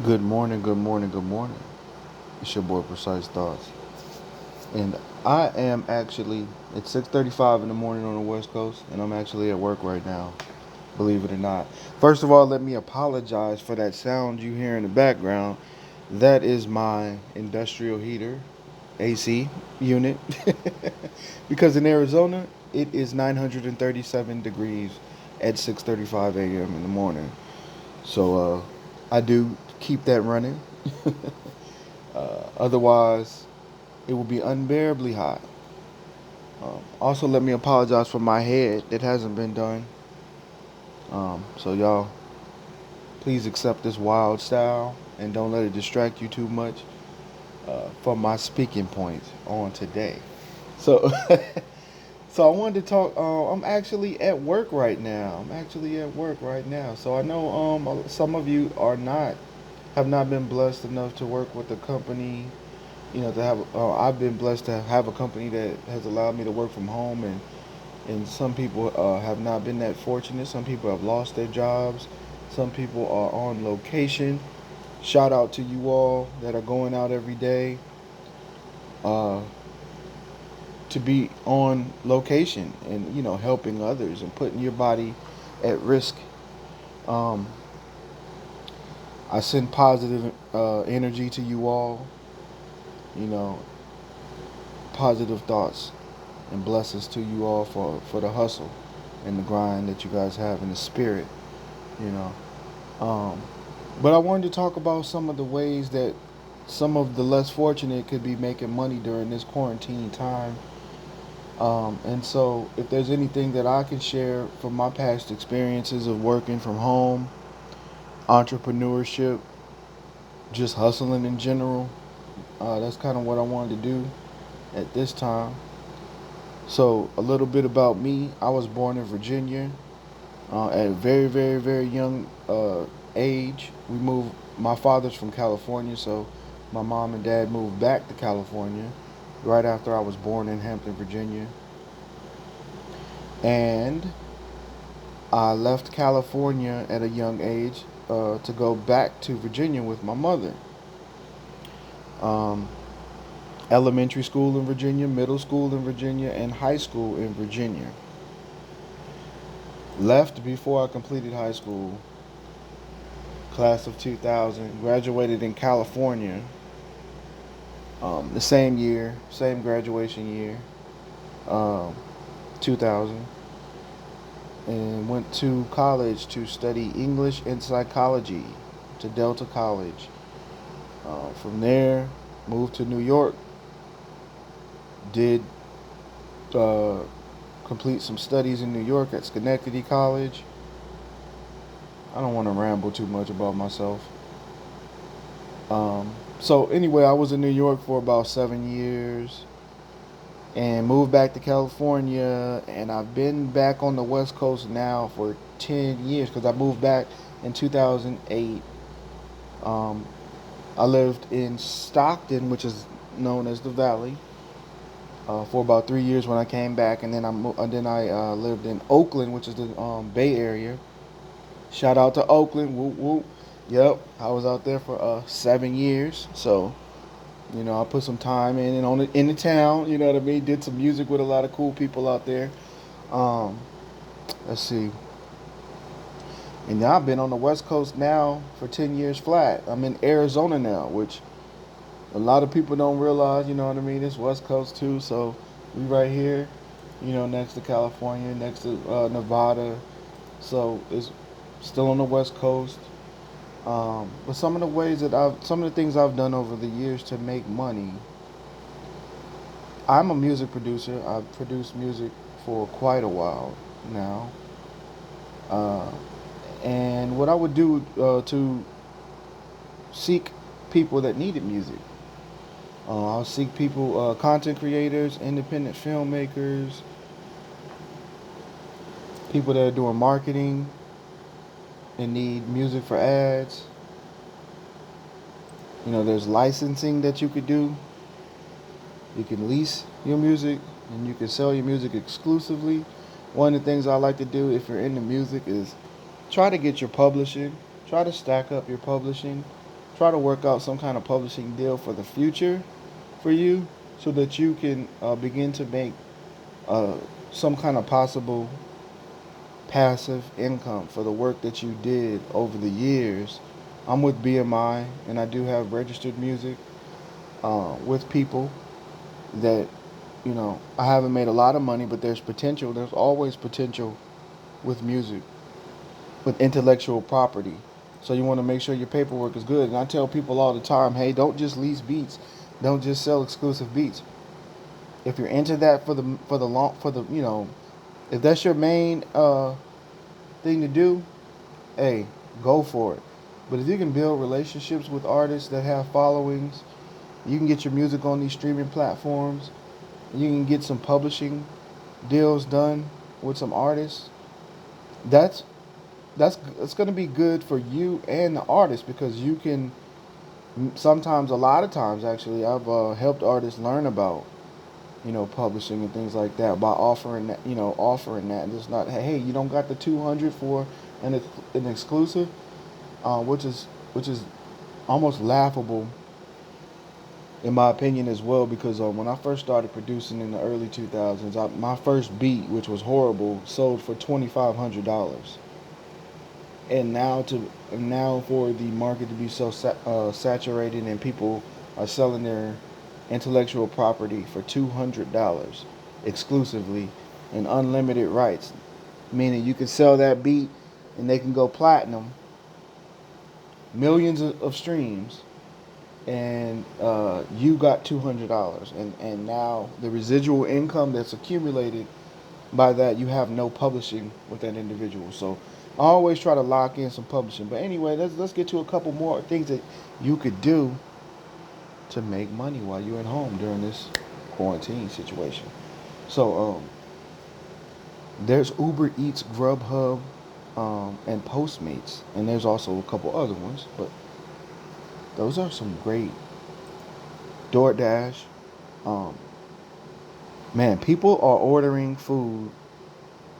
Good morning, good morning, good morning. It's your boy Precise Thoughts. And I am actually it's 6:35 in the morning on the West Coast and I'm actually at work right now, believe it or not. First of all, let me apologize for that sound you hear in the background. That is my industrial heater AC unit. Because in Arizona, it is 937 degrees at 6:35 a.m. in the morning. So I do keep that running. Otherwise, it will be unbearably hot. Also, let me apologize for my head that hasn't been done. So, y'all, please accept this wild style and don't let it distract you too much from my speaking point on today. So, so I wanted to talk. I'm actually at work right now. So I know some of you have not been blessed enough to work with a company. To have I've been blessed to have a company that has allowed me to work from home, and some people have not been that fortunate. Some people have lost their jobs. Some people are on location. Shout out to you all that are going out every day uh, to be on location and helping others and putting your body at risk. Um, I send positive energy to you all. You know, positive thoughts and blessings to you all for the hustle and the grind that you guys have in the spirit, you know. Um, but I wanted to talk about some of the ways that some of the less fortunate could be making money during this quarantine time. And so, if there's anything that I can share from my past experiences of working from home, entrepreneurship, just hustling in general, that's kind of what I wanted to do at this time. So, a little bit about me. I was born in Virginia at a very, very, very young age. We moved. My father's from California, so my mom and dad moved back to California right after I was born in Hampton, Virginia. And I left California at a young age to go back to Virginia with my mother. Um, Elementary school in Virginia, middle school in Virginia, and high school in Virginia. Left before I completed high school, class of 2000. Graduated in California the same year, same graduation year, um, 2000. And went to college to study English and psychology to Delta College. From there, moved to New York, did uh, complete some studies in New York at Schenectady College. I don't want to ramble too much about myself. So anyway, I was in New York for about 7 years and moved back to California, and I've been back on the West Coast now for 10 years because I moved back in 2008. Um, I lived in Stockton, which is known as the Valley, for about 3 years when I came back, and then I lived in Oakland, which is the Bay Area. Shout out to Oakland, whoop whoop. Yep, I was out there for 7 years, so I put some time in the town. You know what I mean? Did some music with a lot of cool people out there. Um, let's see. And now I've been on the West Coast now for 10 years flat. I'm in Arizona now, which a lot of people don't realize. You know what I mean? It's West Coast too, so we right here. Next to California, next to Nevada. So it's still on the West Coast. But some of the things I've done over the years to make money. I'm a music producer. I've produced music for quite a while now. Uh, and what I would do to seek people that needed music, I'll seek people, content creators, independent filmmakers, people that are doing marketing and need music for ads. There's licensing that you could do. You can lease your music and you can sell your music exclusively. One of the things I like to do if you're into music is try to get your publishing. Try to stack up your publishing. try to work out some kind of publishing deal for the future for you, so that you can begin to make uh, some kind of possible passive income for the work that you did over the years. I'm with BMI, and I do have registered music with people that, I haven't made a lot of money, but there's potential. There's always potential with music, with intellectual property. So you want to make sure your paperwork is good. And I tell people all the time, hey, don't just lease beats, don't just sell exclusive beats. If you're into that if that's your main thing to do, hey, go for it. But if you can build relationships with artists that have followings, you can get your music on these streaming platforms. You can get some publishing deals done with some artists. That's that's going to be good for you and the artist, because you can sometimes, a lot of times actually, I've helped artists learn about publishing and things like that by offering that, offering that. And it's not, hey, you don't got the 200 for an exclusive, which is almost laughable in my opinion as well, because when I first started producing in the early 2000s, my first beat, which was horrible, sold for $2,500. And now for the market to be so saturated, and people are selling their intellectual property for $200 exclusively, and unlimited rights, meaning you can sell that beat and they can go platinum, millions of streams, and you got $200, and now the residual income that's accumulated by that, you have no publishing with that individual. So I always try to lock in some publishing. But anyway, let's get to a couple more things that you could do to make money while you're at home during this quarantine situation. So there's Uber Eats, Grubhub, and Postmates, and there's also a couple other ones, but those are some great. DoorDash. Um, Man, people are ordering food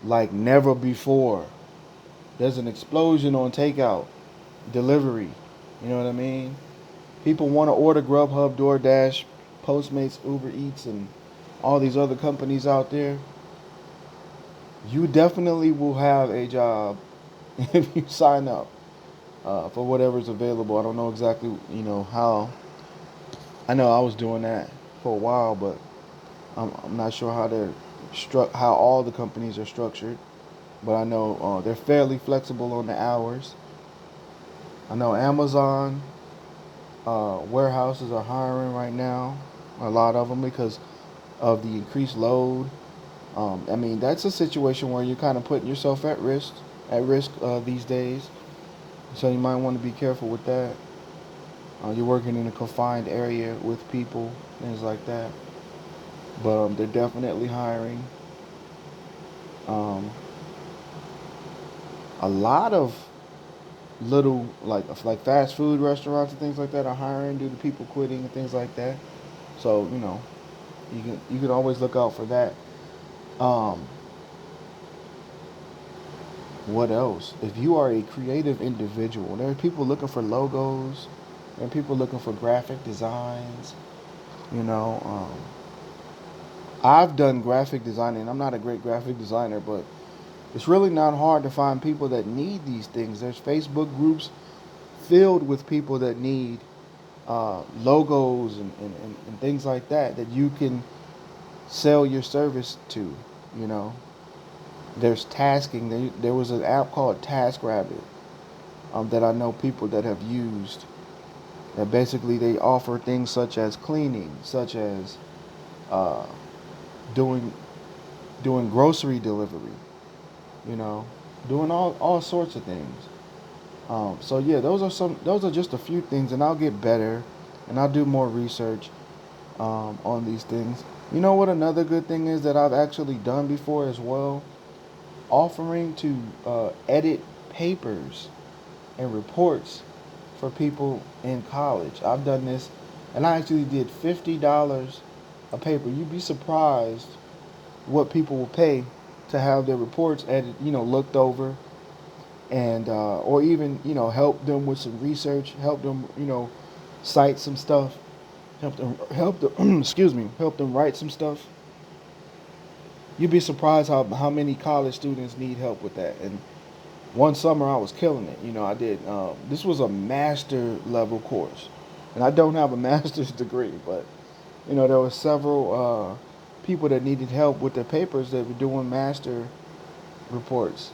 like never before. There's an explosion on takeout, delivery. You know what I mean? People want to order Grubhub, DoorDash, Postmates, Uber Eats, and all these other companies out there. You definitely will have a job if you sign up for whatever's available. I don't know exactly, how. I know I was doing that for a while, but I'm not sure how how all the companies are structured. But I know they're fairly flexible on the hours. I know Amazon warehouses are hiring right now, a lot of them, because of the increased load. I mean, that's a situation where you're kind of putting yourself at risk these days. So you might want to be careful with that. You're working in a confined area with people, things like that. But they're definitely hiring. Um, a lot of little like fast food restaurants and things like that are hiring due to people quitting and things like that. So you can always look out for that. Um, what else? If you are a creative individual, there are people looking for logos, and people looking for graphic designs. You know, I've done graphic designing. I'm not a great graphic designer, but it's really not hard to find people that need these things. There's Facebook groups filled with people that need logos and things like that you can sell your service to. You know, there's tasking. There was an app called TaskRabbit that I know people that have used. That basically they offer things such as cleaning, such as uh, doing doing grocery delivery. You know, doing all sorts of things. So yeah, those are just a few things, and I'll get better, and I'll do more research on these things. You know what? Another good thing is that I've actually done before as well, offering to edit papers and reports for people in college. I've done this, and I actually did $50 a paper. You'd be surprised what people will pay to have their reports edited, looked over, and or even help them with some research, help them cite some stuff, help them excuse me, help them write some stuff. You'd be surprised how many college students need help with that. And one summer I was killing it. I did. This was a master level course, and I don't have a master's degree, but there were several people that needed help with their papers that were doing master reports,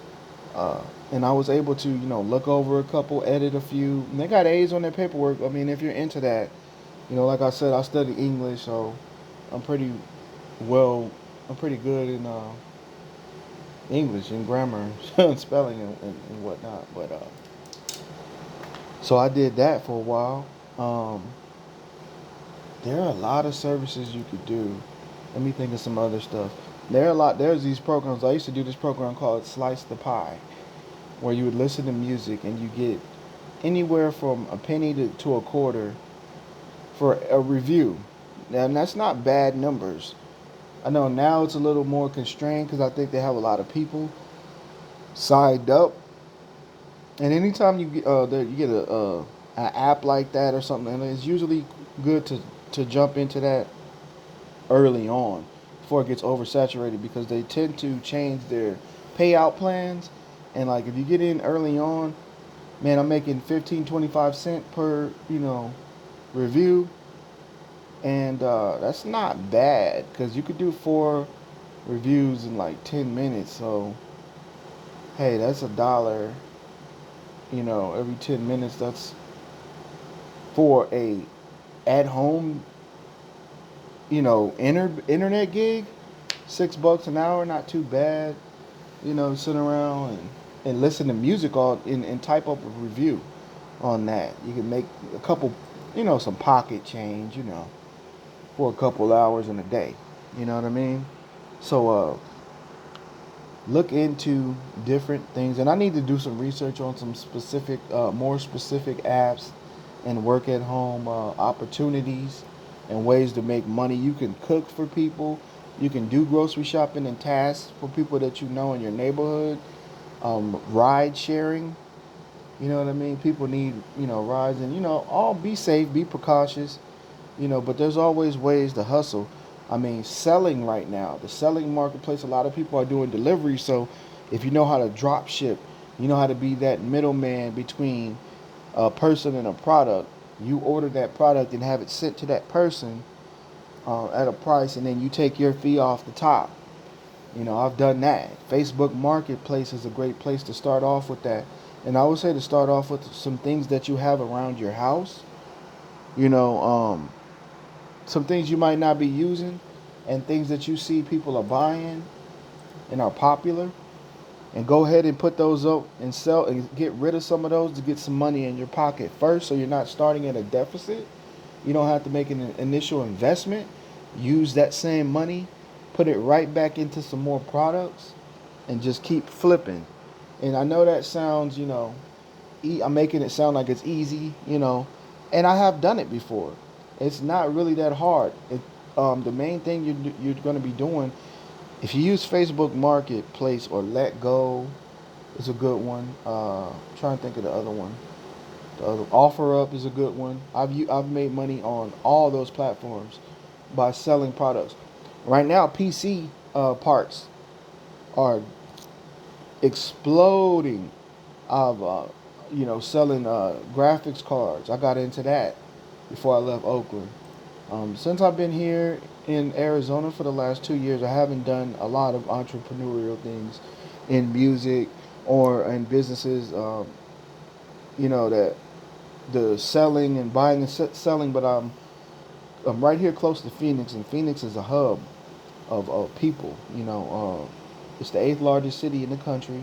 and I was able to look over a couple, edit a few, and they got A's on their paperwork. I mean, if you're into that, like I said, I studied English, so I'm pretty well. I'm pretty good in English and grammar and spelling and whatnot. But so I did that for a while. Um, there are a lot of services you could do. Let me think of some other stuff. There's these programs. I used to do this program called Slice the Pie, where you would listen to music and you get anywhere from a penny to a quarter for a review. Now, and that's not bad numbers. I know now it's a little more constrained because I think they have a lot of people signed up. And anytime you get an app like that or something, and it's usually good to jump into that early on before it gets oversaturated because they tend to change their payout plans. And like if you get in early on, man, I'm making 15-25 cents per review, and that's not bad because you could do 4 reviews in like 10 minutes. So hey, that's $1. Every 10 minutes. That's for a at home internet gig. $6 an hour, not too bad. Sit around and listen to music all and type up a review on that. You can make a couple, some pocket change, for a couple hours in a day. You know what I mean? So look into different things, and I need to do some research on some specific, more specific apps and work at home opportunities and ways to make money. You can cook for people. You can do grocery shopping and tasks for people that you know in your neighborhood. Ride sharing. You know what I mean? People need, rides, and all be safe, be precautious, but there's always ways to hustle. I mean, selling right now, the selling marketplace, a lot of people are doing delivery. So if you know how to drop ship, you know how to be that middleman between a person and a product. You order that product and have it sent to that person at a price, and then you take your fee off the top. I've done that. Facebook Marketplace is a great place to start off with that. And I would say to start off with some things that you have around your house. You know, um, some things you might not be using, and things that you see people are buying and are popular. And go ahead and put those up and sell and get rid of some of those to get some money in your pocket first, so you're not starting at a deficit. You don't have to make an initial investment. Use that same money, put it right back into some more products, and just keep flipping. And I know that sounds, I'm making it sound like it's easy, and I have done it before. It's not really that hard. The main thing you're going to be doing, if you use Facebook Marketplace or Let Go, is a good one. Trying to think of the other one. The other OfferUp is a good one. I've made money on all those platforms by selling products. Right now, PC parts are exploding. Of selling graphics cards. I got into that before I left Oakland. Since I've been here in Arizona for the last 2 years, I haven't done a lot of entrepreneurial things in music or in businesses. That the selling and buying and selling, but I'm right here close to Phoenix, and Phoenix is a hub of people. It's the eighth largest city in the country.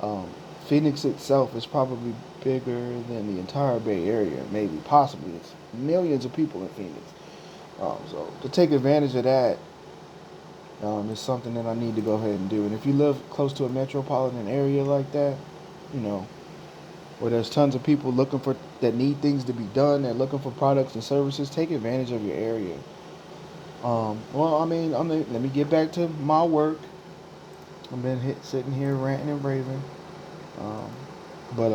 Um, Phoenix itself is probably bigger than the entire Bay Area, maybe, possibly. It's millions of people in Phoenix. So to take advantage of that is something that I need to go ahead and do. And if you live close to a metropolitan area like that, you know, where there's tons of people looking for that need things to be done, they're looking for products and services, take advantage of your area. Let me get back to my work. I've been sitting here ranting and raving. Um, but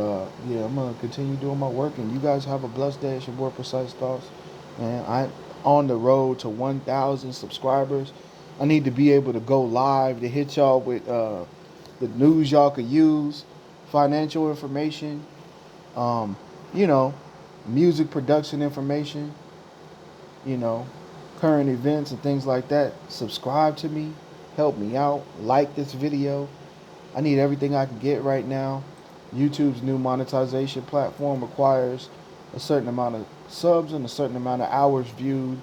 yeah, I'm gonna continue doing my work, and you guys have a blessed day. It's your boy Precise Thoughts, and I'm on the road to 1,000 subscribers. I need to be able to go live to hit y'all with the news y'all could use, financial information, um, you know, music production information, you know, current events and things like that. Subscribe to me, help me out, like this video. I need everything I can get right now. YouTube's new monetization platform requires a certain amount of subs and a certain amount of hours viewed.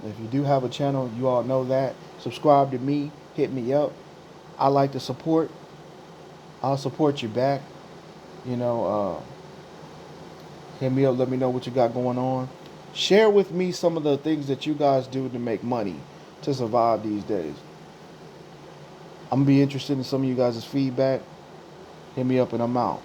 If you do have a channel, you all know that. Subscribe to me, hit me up. I like to support. I'll support you back. You know, hit me up, let me know what you got going on. Share with me some of the things that you guys do to make money to survive these days. I'm gonna be interested in some of you guys' feedback. Hit me up and I'm out.